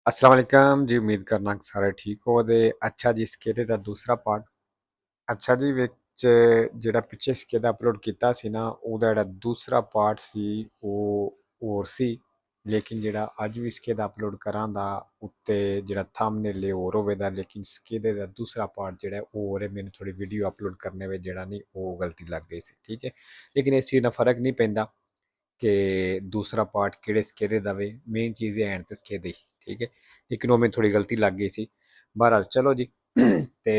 अस्सलाम वालेकुम जी। उम्मीद करना कि सारे ठीक हो दे। अच्छा जी, ਸਕੇਦੇ ਦਾ ਦੂਸਰਾ ਪਾਰਟ। ਅੱਛਾ ਜੀ, ਵਿੱਚ ਜਿਹੜਾ ਪਿੱਛੇ ਸਕੇਦਾ ਅਪਲੋਡ ਕੀਤਾ ਸੀ ਨਾ, ਉਹਦਾ ਜਿਹੜਾ ਦੂਸਰਾ ਪਾਰਟ ਸੀ ਉਹ ਹੋਰ ਸੀ। ਲੇਕਿਨ ਜਿਹੜਾ ਅੱਜ ਵੀ ਸਕੇਦਾ ਅਪਲੋਡ ਕਰਾਂ ਦਾ ਉੱਤੇ ਜਿਹੜਾ ਥੰਬਨੇਲ ਹੋਰ ਹੋਵੇਗਾ, ਲੇਕਿਨ ਸਕੇਦੇ ਦਾ ਦੂਸਰਾ ਪਾਰਟ ਜਿਹੜਾ ਉਹ ਹੋ ਰਿਹਾ। ਮੈਨੂੰ ਥੋੜੀ ਵੀਡੀਓ ਅਪਲੋਡ ਕਰਨੇ ਵਿੱਚ ਜਿਹੜਾ ਨਹੀਂ ਉਹ ਗਲਤੀ ਲੱਗ ਗਈ ਸੀ, ਠੀਕ ਹੈ। ਲੇਕਿਨ ਇਸ ਚੀਜ਼ ਦਾ ਫਰਕ ਨਹੀਂ ਪੈਂਦਾ ਕਿ ਦੂਸਰਾ ਪਾਰਟ ਕਿਹੜੇ ਸਕੇਦੇ ਦਾ ਵੇ। ਮੇਨ ਚੀਜ਼ ਹੈ ਐਂਡ ਤੇ ਸਕੇਦੇ, ਠੀਕ ਹੈ। ਲੇਕਿन ਉਹ ਮੈਨੂੰ ਥੋੜੀ ਗਲਤੀ ਲੱਗ ਗਈ ਸੀ। ਬਹਰਾਲ ਚਲੋ ਜੀ। ਤੇ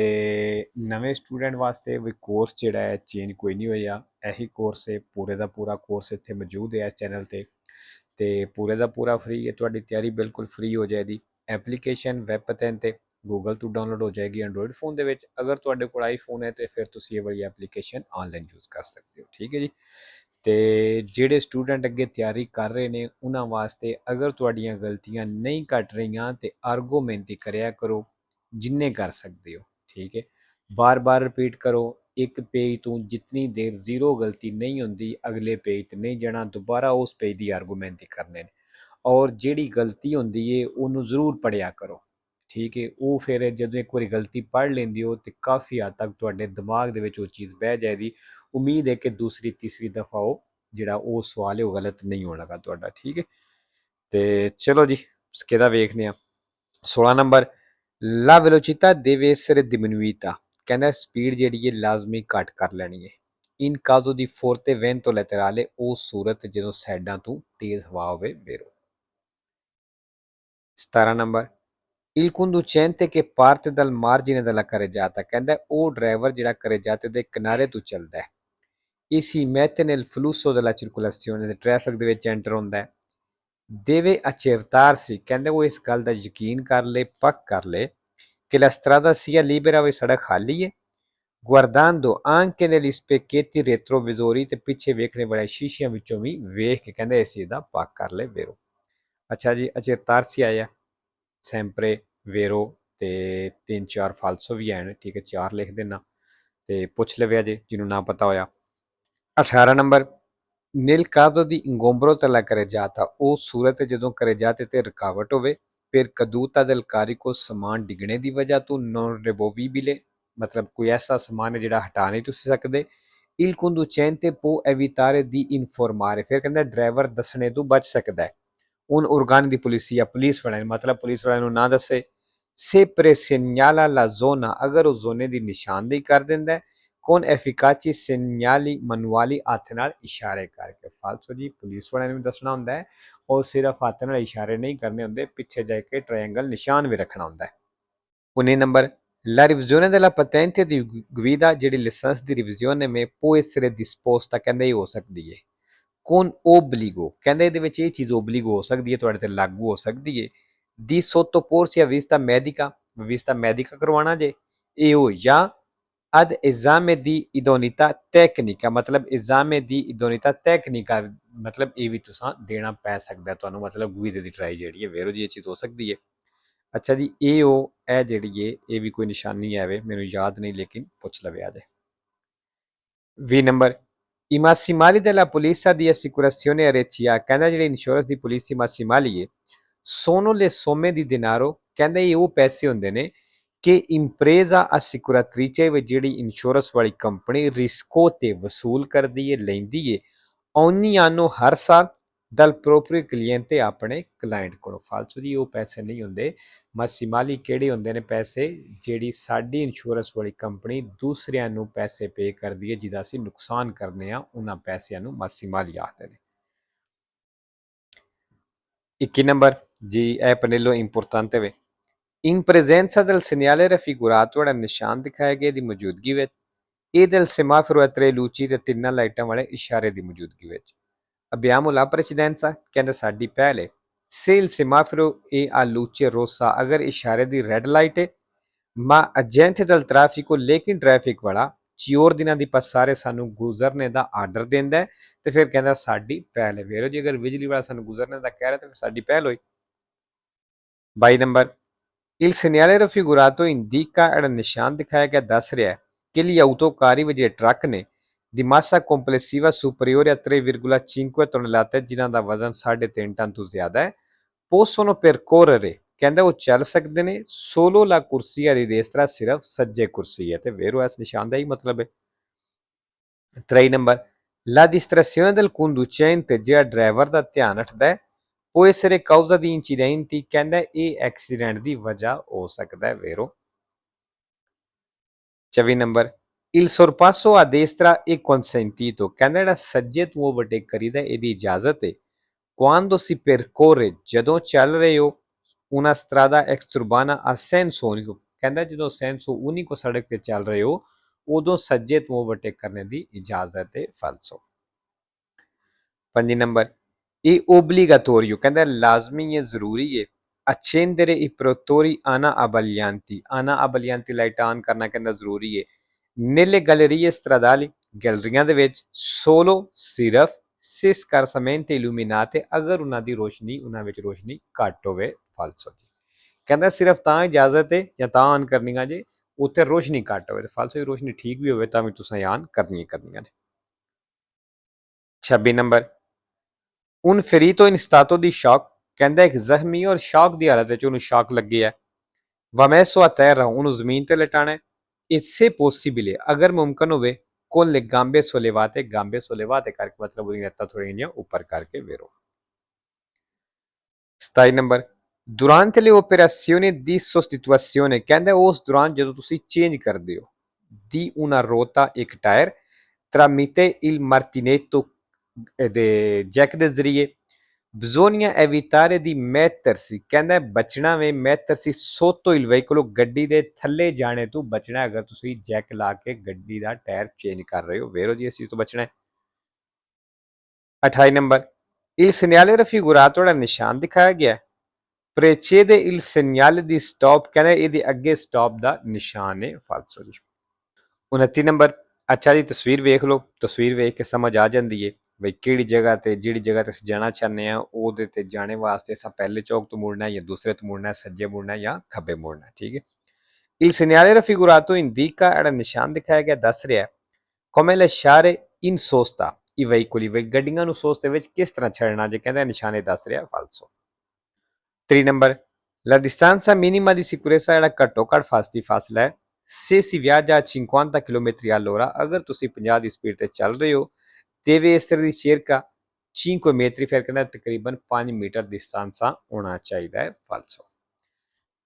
ਨਵੇਂ ਸਟੂਡੈਂਟ ਵਾਸਤੇ ਵੀ ਕੋਰਸ ਜਿਹੜਾ ਹੈ ਚੇਂਜ ਕੋਈ ਨਹੀਂ ਹੋਇਆ। ਇਹੀ ਕੋਰਸ ਹੈ, ਪੂਰੇ ਦਾ ਪੂਰਾ ਕੋਰਸ ਇੱਥੇ ਮੌਜੂਦ ਹੈ ਇਸ ਚੈਨਲ ਤੇ ਪੂਰੇ ਦਾ ਪੂਰਾ ਫ੍ਰੀ ਹੈ। ਤੁਹਾਡੀ ਤਿਆਰੀ ਬਿਲਕੁਲ ਫ੍ਰੀ ਹੋ ਜਾਏਗੀ। ਐਪਲੀਕੇਸ਼ਨ ਵੈਬ ਤੇ ਗੂਗਲ ਤੋਂ ਡਾਊਨਲੋਡ ਹੋ ਜਾਏਗੀ ਐਂਡਰੋਇਡ ਫੋਨ ਦੇ ਵਿੱਚ। ਅਗਰ ਤੁਹਾਡੇ ਕੋਲ ਆਈਫੋਨ ਹੈ ਤੇ ਫਿਰ ਤੁਸੀਂ ਇਹ ਵਾਲੀ ਐਪਲੀਕੇਸ਼ਨ ਆਨਲਾਈਨ ਯੂਜ਼ ਕਰ ਸਕਦੇ ਹੋ, ਠੀਕ ਹੈ ਜੀ। ਤੇ ਜਿਹੜੇ ਸਟੂਡੈਂਟ ਅੱਗੇ ਤਿਆਰੀ ਕਰ ਰਹੇ ਨੇ ਉਹਨਾਂ ਵਾਸਤੇ ਅਗਰ ਤੁਹਾਡੀਆਂ ਗਲਤੀਆਂ ਨਹੀਂ ਘਟ ਰਹੀਆਂ ਤੇ ਆਰਗੂਮੈਂਟ ਕਰਿਆ ਕਰੋ ਜਿੰਨੇ ਕਰ ਸਕਦੇ ਹੋ, ਠੀਕ ਹੈ। ਬਾਰ-ਬਾਰ ਰਿਪੀਟ ਕਰੋ। ਇੱਕ ਪੇਜ ਤੋਂ ਜਿੰਨੀ ਦੇਰ ਜ਼ੀਰੋ ਗਲਤੀ ਨਹੀਂ ਹੁੰਦੀ ਅਗਲੇ ਪੇਜ ਤੇ ਨਹੀਂ ਜਾਣਾ, ਦੁਬਾਰਾ ਉਸ ਪੇਜ ਦੀ ਆਰਗੂਮੈਂਟ ਕਰਨੇ ਨੇ। ਔਰ ਜਿਹੜੀ ਗਲਤੀ ਹੁੰਦੀ ਏ ਉਹਨੂੰ ਜ਼ਰੂਰ ਪੜ੍ਹਿਆ ਕਰੋ, ਠੀਕ ਹੈ। ਉਹ ਫਿਰ ਜਦੋਂ ਇੱਕ ਵਾਰੀ ਗਲਤੀ ਪੜ੍ਹ ਲੈਂਦੇ ਹੋ ਤੇ ਕਾਫੀ ਹੱਦ ਤੱਕ ਤੁਹਾਡੇ ਦਿਮਾਗ ਦੇ ਵਿੱਚ ਉਹ ਚੀਜ਼ ਬਹਿ ਜਾਏਗੀ। ਉਮੀਦ ਹੈ ਕਿ ਦੂਸਰੀ ਤੀਸਰੀ ਦਫਾ ਉਹ ਜਿਹੜਾ ਉਹ ਸਵਾਲ ਹੈ ਉਹ ਗਲਤ ਨਹੀਂ ਹੋਣ ਲੱਗਾ ਤੁਹਾਡਾ, ਠੀਕ ਹੈ। ਤੇ ਚਲੋ ਜੀ, ਸਕੇਦਾ ਵੇਖਦੇ ਆ। 16 ਨੰਬਰ, ਲਾ velocità deve essere diminuita। ਕਹਿੰਦਾ ਸਪੀਡ ਜਿਹੜੀ ਹੈ ਲਾਜ਼ਮੀ ਘੱਟ ਕਰ ਲੈਣੀ ਹੈ। ਇਨ ਕਾਜ਼ੋ ਦੀ forte vento laterale, ਉਹ ਸੂਰਤ ਜਦੋਂ ਸਾਈਡਾਂ ਤੋਂ ਤੇਜ਼ ਹਵਾ ਹੋਵੇ ਬੇਰੋ। 17 number, il conducente che parte dal margine della carreggiata। ਕਹਿੰਦਾ ਉਹ ਡਰਾਈਵਰ ਜਿਹੜਾ carreggiate ਦੇ ਕਿਨਾਰੇ ਤੋਂ ਚੱਲਦਾ ਹੈ। ਇਹ si mette nel flusso della circolazione, traffic ਦੇ ਵਿੱਚ ਐਂਟਰ ਹੁੰਦਾ ਹੈ। deve accertarsi, ਕਹਿੰਦੇ ਉਹ ਇਸ ਗੱਲ ਦਾ ਯਕੀਨ ਕਰ ਲੇ, ਪੱਕ ਕਰ ਲੇ che la strada sia libera, ਵੀ ਸੜਕ ਖਾਲੀ ਹੈ। guardando anche negli specchietti retrovisori, ਤੇ ਪਿੱਛੇ ਵੇਖਣੇ ਵਾਲੇ ਸ਼ੀਸ਼ਿਆਂ ਵਿੱਚੋਂ ਵੀ ਵੇਖ ਕੇ ਕਹਿੰਦੇ ਇਸ ਚੀਜ਼ ਦਾ ਪੱਕ ਕਰ ਲੈ ਵੇਰੋ। ਅੱਛਾ ਜੀ, accertarsi ਆਇਆ, sempre vero ਤੇ 3-4 ਫਾਲਸੋ ਵੀ ਹਨ, ਠੀਕ ਹੈ। 4 ਲਿਖ ਦੇਣਾ ਤੇ ਪੁੱਛ ਲਵਿਆ ਜੇ ਜਿਹਨੂੰ ਨਾ ਪਤਾ ਹੋਇਆ। 18 number, nel caso di ingombro della carreggiata, ਉਹ ਸੂਰਤ ਜਦੋਂ carreggiate ਤੇ ਰੁਕਾਵਟ ਹੋਵੇ। ਫਿਰ caduta del carico, ਸਮਾਨ ਡਿੱਗਣੇ ਦੀ ਵਜ੍ਹਾ ਤੋਂ non removibile, ਮਤਲਬ ਕੋਈ ਐਸਾ ਸਮਾਨ ਹੈ ਜਿਹੜਾ ਹਟਾ ਨਹੀਂ ਤੁਸੀਂ ਸਕਦੇ। il conducente può evitare di informare, ਫਿਰ ਕਹਿੰਦਾ ਡਰਾਈਵਰ ਦੱਸਣੇ ਤੋਂ ਬਚ ਸਕਦਾ ਹੈ। un organo di polizia, police ਵਾਲਿਆਂ ਨੂੰ, ਮਤਲਬ ਪੁਲਿਸ ਵਾਲਿਆਂ ਨੂੰ ਨਾ ਦੱਸੇ। se presegnala la zona, ਅਗਰ ਉਹ ਜ਼ੋਨੇ ਦੀ ਨਿਸ਼ਾਨਦੇਹੀ ਕਰ ਦਿੰਦਾ ਹੈ। con efficaci segnali manuali, ਹੱਥ ਨਾਲ ਇਸ਼ਾਰੇ ਕਰਕੇ। ਫਾਲਤੂ ਜੀ, ਪੁਲਿਸ ਵਾਲਿਆਂ ਨੂੰ ਵੀ ਦੱਸਣਾ ਹੁੰਦਾ ਹੈ ਔਰ ਸਿਰਫ ਹੱਥ ਨਾਲ ਇਸ਼ਾਰੇ ਨਹੀਂ ਕਰਨੇ ਹੁੰਦੇ, ਪਿੱਛੇ ਜਾ ਕੇ ਟ੍ਰਾਇੰਗਲ ਨਿਸ਼ਾਨ ਵੀ ਰੱਖਣਾ ਹੁੰਦਾ ਹੈ। 19 number, la revisione della patente di guida, ਜਿਹੜੀ ਲਾਇਸੈਂਸ ਦੀ ਰਿਵੀਜ਼ਨ ਹੈ può essere disposta, ਕਹਿੰਦੇ ਇਹ ਹੋ ਸਕਦੀ ਹੈ। con obbligo, ਕਹਿੰਦੇ ਇਹਦੇ ਵਿੱਚ ਇਹ ਚੀਜ਼ obbligo ਹੋ ਸਕਦੀ ਹੈ, ਤੁਹਾਡੇ ਤੇ ਲਾਗੂ ਹੋ ਸਕਦੀ ਹੈ। di sottoporsi a vista medica ਕਰਵਾਉਣਾ ਜੇ ਇਹ ਹੋ, ਜਾਂ ad esame di idoneità tecnica, ਮਤਲਬ esame di idoneità tecnica, ਮਤਲਬ ਇਹ ਵੀ ਤੁਸੀਂ ਦੇਣਾ ਪੈ ਸਕਦਾ ਤੁਹਾਨੂੰ, ਮਤਲਬ ਗੁਈਦੇ ਦੀ ਟਰਾਈ ਜਿਹੜੀ ਹੈ ਵੇਰੋ ਜੀ ਇਹ ਚੀਜ਼ ਹੋ ਸਕਦੀ ਹੈ। ਅੱਛਾ ਜੀ, ਇਹ ਜਿਹੜੀ ਹੈ ਇਹ ਵੀ ਕੋਈ ਨਿਸ਼ਾਨੀ ਆਵੇ, ਮੈਨੂੰ ਯਾਦ ਨਹੀਂ ਲੇਕਿਨ ਪੁੱਛ ਲਵੇ ਜੇ। 20 number, i massimali della polizia di assicurazione RCA, ਕਹਿੰਦਾ ਜਿਹੜੀ ਇੰਸ਼ੋਰੈਂਸ ਦੀ ਪੁਲਿਸ ਮਾਸੀਮਾਲੀ ਹੈ। sono le somme di denaro, ਕਹਿੰਦਾ ਇਹ ਉਹ ਪੈਸੇ ਹੁੰਦੇ ਨੇ ਕਿ impresa assicuratrice, ਵਿੱਚ ਜਿਹੜੀ ਇੰਸ਼ੋਰੈਂਸ ਵਾਲੀ ਕੰਪਨੀ ਰਿਸਕੋ ਤੇ ਵਸੂਲ ਕਰਦੀ ਹੈ, ਲੈਂਦੀ ਹੈ। ogni anno, ਹਰ ਸਾਲ dal proprio cliente, ਆਪਣੇ ਕਲਾਇੰਟ ਕੋਲੋਂ। ਫਾਲਤੂ ਜੀ, ਉਹ ਪੈਸੇ ਨਹੀਂ ਹੁੰਦੇ। ਮਾਸੀਮਾਲੀ ਕਿਹੜੇ ਹੁੰਦੇ ਨੇ ਪੈਸੇ, ਜਿਹੜੀ ਸਾਡੀ ਇੰਸ਼ੋਰੈਂਸ ਵਾਲੀ ਕੰਪਨੀ ਦੂਸਰਿਆਂ ਨੂੰ ਪੈਸੇ ਪੇ ਕਰਦੀ ਹੈ ਜਿਹਦਾ ਅਸੀਂ ਨੁਕਸਾਨ ਕਰਨੇ ਆ, ਉਹਨਾਂ ਪੈਸਿਆਂ ਨੂੰ ਮਾਸੀਮਾਲੀ ਆਖਦੇ ਨੇ। 21 ਨੰਬਰ ਜੀ, ਇਹ ਪਨੇਲੋ ਇੰਪੋਰਟਾਂਟੇ ਵੇ। in presenza del segnale raffigurato, ਜਿਹੜਾ ਨਿਸ਼ਾਨ ਦਿਖਾਇਆ ਗਿਆ ਦੀ ਮੌਜੂਦਗੀ ਵਿੱਚ। e del semaforo a tre luci, ਤੇ ਤਿੰਨਾਂ ਲਾਈਟਾਂ ਵਾਲੇ ਇਸ਼ਾਰੇ ਦੀ ਮੌਜੂਦਗੀ ਵਿੱਚ। abbiamo la precedenza, ਕਹਿੰਦਾ ਸਾਡੀ ਪਹਿਲ ਹੈ। se il semaforo è a luce rossa, ਅਗਰ ਇਸ਼ਾਰੇ ਦੀ ਰੈੱਡ ਲਾਈਟ ਹੈ। ma agente del traffico, ਲੇਕਿਨ ਟ੍ਰੈਫਿਕ ਵਾਲਾ ਚਿਓਰ ਦਿਨਾਂ ਦੀ ਪਸਾਰੇ ਸਾਨੂੰ ਗੁਜ਼ਰਨੇ ਦਾ ਆਰਡਰ ਦਿੰਦਾ ਹੈ, ਤੇ ਫਿਰ ਕਹਿੰਦਾ ਸਾਡੀ ਪਹਿਲ ਹੈ ਵੇਰੋ ਜੀ। ਅਗਰ ਬਿਜਲੀ ਵਾਲਾ ਸਾਨੂੰ ਗੁਜ਼ਰਨੇ ਦਾ ਕਹਿ ਰਿਹਾ ਤਾਂ ਫਿਰ ਸਾਡੀ ਪਹਿਲ ਹੋਈ। 22 number, il segnale raffigurato indica, ਜਿਹੜਾ ਨਿਸ਼ਾਨ ਦਿਖਾਇਆ ਗਿਆ ਦੱਸ ਰਿਹਾ ਹੈ ਕਿ gli autocarri, ਜਿਹੜੇ ਟਰੱਕ ਨੇ, di massa complessiva superiore a 3,5 tonnellate, ਜਿਨ੍ਹਾਂ ਦਾ ਵਜ਼ਨ 3.5 ਟਨ ਤੋਂ ਜ਼ਿਆਦਾ ਹੈ, possono percorrere, ਕਹਿੰਦਾ ਉਹ ਚੱਲ ਸਕਦੇ ਨੇ। solo la corsia di destra ਸਿਰਫ ਸੱਜੇ ਕੁਰਸੀ ਹੈ, ਤੇ vero ਇਸ ਨਿਸ਼ਾਨ ਦਾ ਹੀ ਮਤਲਬ ਹੈ। 3 number la distrazione del conducente, ਜਿਹੜਾ ਡਰਾਈਵਰ ਦਾ ਧਿਆਨ ਰੱਖਦਾ ਹੈ, può essere causa di incidenti, ਕਹਿੰਦਾ ਇਹ ਐਕਸੀਡੈਂਟ ਦੀ ਵਜ੍ਹਾ ਹੋ ਸਕਦਾ ਹੈ, vero। 24 number il sorpasso a destra è consentito, ਕਹਿੰਦਾ ਜਿਹੜਾ ਸੱਜੇ ਤੋਂ ਓਵਰਟੇਕ ਕਰੀਦਾ ਇਹਦੀ ਇਜਾਜ਼ਤ ਹੈ। quando si percorre, ਜਦੋਂ ਚੱਲ ਰਹੇ ਹੋ, una strada exturbana a senso unico, ਕਹਿੰਦਾ ਜਦੋਂ senso unico ਸੜਕ ਤੇ ਚੱਲ ਰਹੇ ਹੋ ਉਦੋਂ ਸੱਜੇ ਤੋਂ ਓਵਰਟੇਕ ਕਰਨੇ ਦੀ ਇਜਾਜ਼ਤ ਹੈ, falso। 5 ਨੰਬਰ ਇਹ obbligatorio, ਕਹਿੰਦਾ ਲਾਜ਼ਮੀ ਹੈ, ਜ਼ਰੂਰੀ ਹੈ। accendere i protettori ana abbaglianti, ana abbaglianti light on ਕਰਨਾ ਕਹਿੰਦਾ ਜ਼ਰੂਰੀ ਹੈ। nelle gallerie stradali, ਗੈਲਰੀਆਂ ਦੇ ਵਿੱਚ। solo ਸਿਰਫ se scarsamente illuminate, ਅਗਰ ਉਹਨਾਂ ਦੀ ਰੋਸ਼ਨੀ, ਉਹਨਾਂ ਵਿੱਚ ਰੋਸ਼ਨੀ ਘੱਟ ਹੋਵੇ, falso ਜੀ। ਕਹਿੰਦਾ ਸਿਰਫ ਤਾਂ ਇਜਾਜ਼ਤ ਹੈ ਜਾਂ ਤਾਂ ਆਨ ਕਰਨੀਆਂ ਜੇ ਉੱਥੇ ਰੋਸ਼ਨੀ ਘੱਟ ਹੋਵੇ, ਤੇ falso ਰੋਸ਼ਨੀ ਠੀਕ ਵੀ ਹੋਵੇ ਤਾਂ ਵੀ ਤੁਸੀਂ ਆਨ ਕਰਨੀਆਂ ਕਰਨੀਆਂ ਨੇ। 26 number un ferito in stato di shock, ਕਹਿੰਦਾ ਇੱਕ ਜ਼ਖਮੀ ਔਰ ਸ਼ੌਕ ਦੀ ਹਾਲਤ ਵਿੱਚ ਉਹਨੂੰ ਸ਼ੌਕ ਲੱਗੀ ਹੈ। va messo a terra, ਉਹਨੂੰ ਜ਼ਮੀਨ ਤੇ ਲਟਾਣਾ ਹੈ। e se possibile, ਅਗਰ ਮੁਮਕਨ ਹੋਵੇ, con le gambe sollevate, gambe sollevate ਕਰਕੇ ਮਤਲਬ ਉਹਦੀਆਂ ਲੱਤਾਂ ਥੋੜ੍ਹੀਆਂ ਜਿਹੀਆਂ ਉੱਪਰ ਕਰਕੇ, vero। 27 number durante le operazioni di sostituzione, ਕਹਿੰਦਾ ਉਸ ਦੌਰਾਨ ਜਦੋਂ ਤੁਸੀਂ ਚੇਂਜ ਕਰਦੇ ਹੋ, di una ruota, ਇੱਕ ਟਾਇਰ, tramite il martinetto ਦੇ ਜੈਕ ਦੇ ਜ਼ਰੀਏ। bisogna evitare di mettersi, ਕਹਿੰਦਾ ਬਚਣਾ ਵੇ, mettersi sotto il veicolo, ਗੱਡੀ ਦੇ ਥੱਲੇ ਜਾਣੇ ਤੋਂ ਬਚਣਾ ਅਗਰ ਤੁਸੀਂ ਜੈਕ ਲਾ ਕੇ ਗੱਡੀ ਦਾ ਟਾਇਰ ਚੇਂਜ ਕਰ ਰਹੇ ਹੋ, vero ਜੀ, ਇਸ ਚੀਜ਼ ਤੋਂ ਬਚਣਾ ਹੈ। 28 ਨੰਬਰ il segnale raffigurato, ਜਿਹੜਾ ਨਿਸ਼ਾਨ ਦਿਖਾਇਆ ਗਿਆ, precede il segnale di stop, ਕਹਿੰਦਾ ਇਹਦੇ ਅੱਗੇ ਸਟਾਪ ਦਾ ਨਿਸ਼ਾਨ ਹੈ, falso ਜੀ। 29 ਨੰਬਰ ਅੱਛਾ ਜੀ, ਤਸਵੀਰ ਵੇਖ ਲਓ, ਤਸਵੀਰ ਵੇਖ ਕੇ ਸਮਝ ਆ ਜਾਂਦੀ ਹੈ ਬਈ ਕਿਹੜੀ ਜਗ੍ਹਾ ਤੇ, ਜਿਹੜੀ ਜਗ੍ਹਾ ਤੇ ਅਸੀਂ ਜਾਣਾ ਚਾਹੁੰਦੇ ਹਾਂ ਉਹਦੇ ਤੇ ਜਾਣੇ ਵਾਸਤੇ ਅਸਾਂ ਪਹਿਲੇ ਚੌਕ ਤੋਂ ਮੁੜਨਾ ਜਾਂ ਦੂਸਰੇ ਤੋਂ ਮੁੜਨਾ, ਸੱਜੇ ਮੁੜਨਾ ਜਾਂ ਖੱਬੇ ਮੁੜਨਾ, ਠੀਕ ਹੈ। il segnale raffigurato indica, ਜਿਹੜਾ ਨਿਸ਼ਾਨ ਦਿਖਾਇਆ ਗਿਆ ਦੱਸ ਰਿਹਾ come lasciare in sosta i veicoli, ਗੱਡੀਆਂ ਨੂੰ ਸੋਸਤੇ ਵਿੱਚ ਕਿਸ ਤਰ੍ਹਾਂ ਛੱਡਣਾ, ਜੇ ਕਹਿੰਦਾ ਨਿਸ਼ਾਨੇ ਦੱਸ ਰਿਹਾ, falso। 3 number la distanza minima di sicurezza, ਜਿਹੜਾ ਘੱਟੋ ਘੱਟ ਫਾਸਲਾ ਹੈ, se si viaggia a 50 km all'ora, ਅਗਰ ਤੁਸੀਂ 50 ਦੀ ਸਪੀਡ ਤੇ ਚੱਲ ਰਹੇ ਹੋ, deve essere di circa 5 metri, ਫਿਰ ਕਹਿੰਦਾ ਤਕਰੀਬਨ 5 ਮੀਟਰ ਦੀ distanza ਹੋਣਾ ਚਾਹੀਦਾ ਹੈ, falso।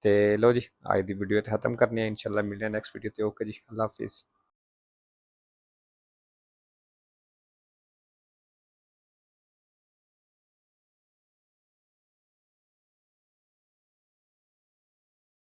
ਤੇ ਲਓ ਜੀ, ਅੱਜ ਦੀ ਵੀਡੀਓ ਤੇ ਖਤਮ ਕਰਨੀ ਹੈ, ਇਨਸ਼ਾਅੱਲਾ ਮਿਲਦੇ ਹਾਂ ਨੈਕਸਟ ਵੀਡੀਓ ਤੇ। ਓਕੇ ਜੀ, ਅੱਲਾ ਹਾਫਿਜ਼।